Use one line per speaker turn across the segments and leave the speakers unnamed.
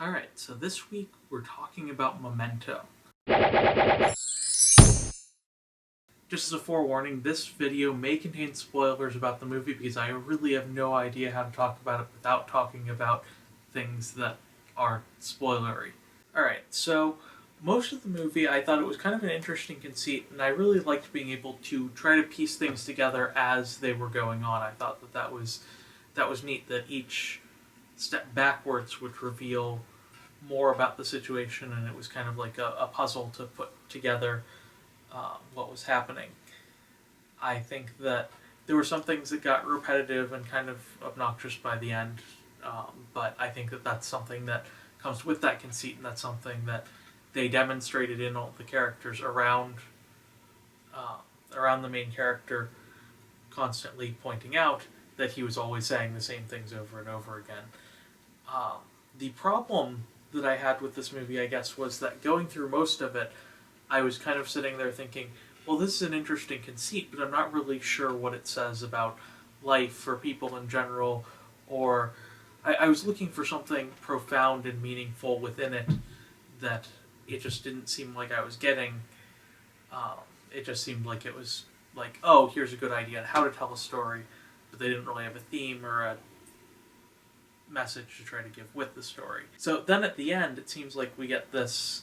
Alright, so this week we're talking about Memento. Just as a forewarning, this video may contain spoilers about the movie because I really have no idea how to talk about it without talking about things that are spoilery. Alright, so most of the movie I thought it was kind of an interesting conceit, and I really liked being able to try to piece things together as they were going on. I thought that was neat, that each step backwards would reveal more about the situation, and it was kind of like a puzzle to put together what was happening. I think that there were some things that got repetitive and kind of obnoxious by the end, but I think that that's something that comes with that conceit, and that's something that they demonstrated in all the characters around the main character, constantly pointing out that he was always saying the same things over and over again. The problem that I had with this movie, I guess, was that going through most of it, I was kind of sitting there thinking, well, this is an interesting conceit, but I'm not really sure what it says about life or people in general, or I was looking for something profound and meaningful within it that it just didn't seem like I was getting. It just seemed like it was like, oh, here's a good idea on how to tell a story, but they didn't really have a theme or a message to try to give with the story. So then at the end, it seems like we get this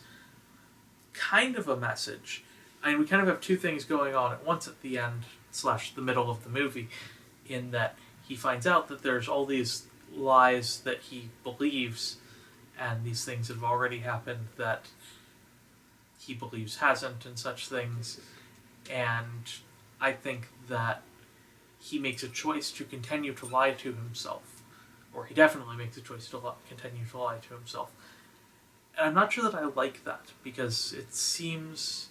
kind of a message. I mean, we kind of have two things going on at once at the end / the middle of the movie, in that he finds out that there's all these lies that he believes, and these things have already happened that he believes hasn't, and such things. And I think that he makes a choice to continue to lie to himself. Or he definitely makes a choice to continue to lie to himself. And I'm not sure that I like that, because it seems...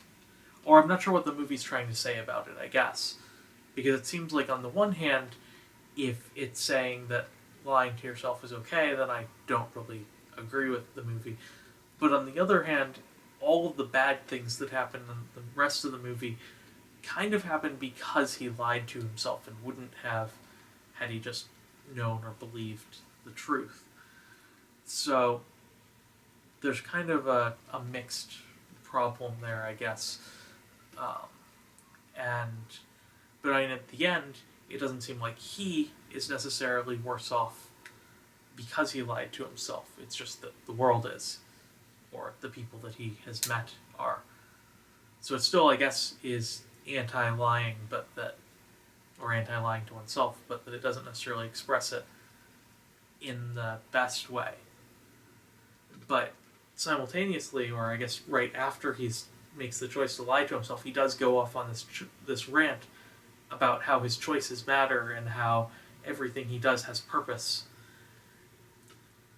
Or I'm not sure what the movie's trying to say about it, I guess. Because it seems like, on the one hand, if it's saying that lying to yourself is okay, then I don't really agree with the movie. But on the other hand, all of the bad things that happen in the rest of the movie kind of happen because he lied to himself and wouldn't have had he just known or believed the truth. So there's kind of a mixed problem there, I guess. But I mean, at the end, it doesn't seem like he is necessarily worse off because he lied to himself. It's just that the world is, or the people that he has met are. So it still, I guess, is anti-lying, or anti-lying to oneself, but that it doesn't necessarily express it in the best way. But simultaneously, or I guess right after he makes the choice to lie to himself, he does go off on this rant about how his choices matter and how everything he does has purpose.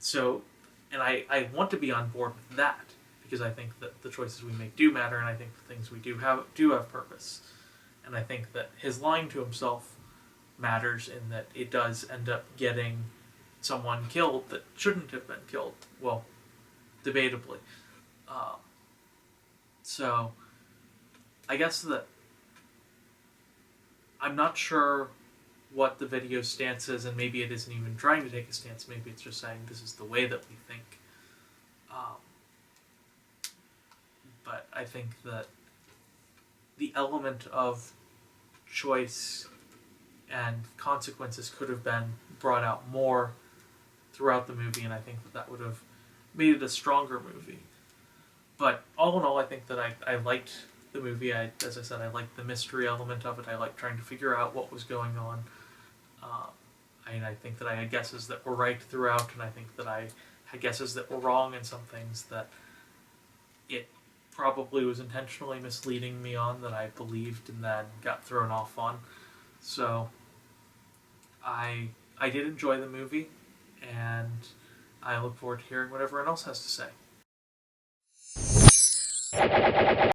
So, and I want to be on board with that, because I think that the choices we make do matter, and I think the things we do have purpose. And I think that his lying to himself matters in that it does end up getting someone killed that shouldn't have been killed. Well, debatably. So, I guess that I'm not sure what the video's stance is, and maybe it isn't even trying to take a stance. Maybe it's just saying this is the way that we think. But I think that the element of choice and consequences could have been brought out more throughout the movie, and I think that would have made it a stronger movie. But all in all, I think that I liked the movie. As I said, I liked the mystery element of it. I liked trying to figure out what was going on. I think that I had guesses that were right throughout, and I think that I had guesses that were wrong, and some things that it probably was intentionally misleading me on that I believed and then got thrown off on. So I did enjoy the movie, and I look forward to hearing what everyone else has to say.